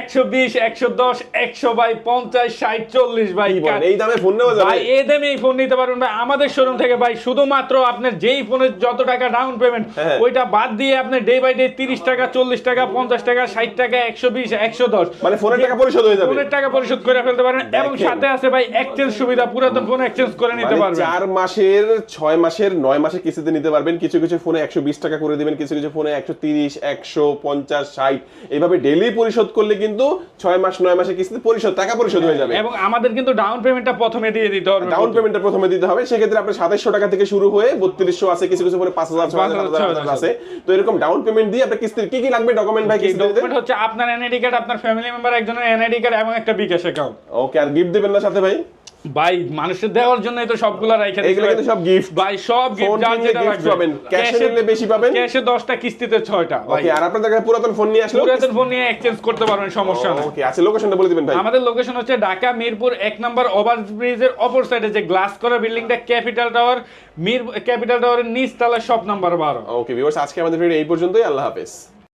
120 110 100 ভাই 50 60 40 ভাই এই দামে ফোন নেওয়া যাবে ভাই এই দামে এই ফোন নিতে পারবেন ভাই আমাদের শোরুম থেকে ভাই শুধুমাত্র আপনার যেই ফোনের যত টাকা ডাউন পেমেন্ট ওইটা বাদ দিয়ে আপনি ডে বাই ডে 30 টাকা 40 টাকা 50 টাকা 60 টাকা 120 110 মানে ফোনের টাকা পরিশোধ হয়ে যাবে ফোনের টাকা পরিশোধ করে ফেলতে পারেন এবং সাথে আছে ভাই এক্সচেঞ্জ সুবিধা পুরাতন ফোন এক্সচেঞ্জ করে নিতে পারবেন 4 মাসের 6 মাসের 9 মাসের কিস্তিতে নিতে পারবেন কিছু কিছু ফোনে 120 টাকা করে দিবেন কিছু কিছু ফোনে 130 150 60 এইভাবে ডেইলি পরিশোধ করলে কিন্তু 6 মাস 9 মাসের কিস্তিতে পরিশোধ টাকা পরিশোধ হয়ে যাবে এবং আমাদের কিন্তু ডাউন পেমেন্টটা প্রথমে দিয়ে দিতে হবে ডাউন পেমেন্টটা প্রথমে দিতে হবে সেক্ষেত্রে আপনার 2700 টাকা থেকে শুরু হয়ে 3200 আছে কিছু কিছু ফোনে 5000 6000 আছে তো এরকম ডাউন পেমেন্ট দিয়ে আপনার কিস্তির কি কি লাগবে ডকুমেন্ট ভাই কিস্তি ডকুমেন্ট হচ্ছে আপনার এনআইডি কার্ড আপনার ফ্যামিলি মেম্বার একজনের এনআইডি কার্ড এবং একটা বিকাশ অ্যাকাউন্ট ওকে আর গিফট দিবেন না সাথে ভাই ভাই মানুষের দেওয়ার জন্যই তো সবগুলা রাইখা দিছি এগুলো কিন্তু সব গিফট ভাই সব গিফট যার যেটা লাগবে পাবেন ক্যাশে নিলে বেশি পাবেন ক্যাশে 10টা কিস্তিতে 6টা ভাই ওকে আর আপনাদের কাছে পুরাতন ফোন নিয়ে আসলে পুরাতন ফোন নিয়ে এক্সচেঞ্জ করতে পারবেন সমস্যা নেই ওকে আচ্ছা লোকেশনটা বলে দিবেন ভাই আমাদের লোকেশন হচ্ছে ঢাকা মিরপুর 1 নম্বর ওভারব্রিজের অপর সাইডে যে গ্লাস করা বিল্ডিংটা ক্যাপিটাল টাওয়ার ক্যাপিটাল টাওয়ারের নিচ তলায় শপ নাম্বার 12 ওকে ভিউয়ার্স আজকে আমাদের ভিডিও এই পর্যন্তই আল্লাহ হাফেজ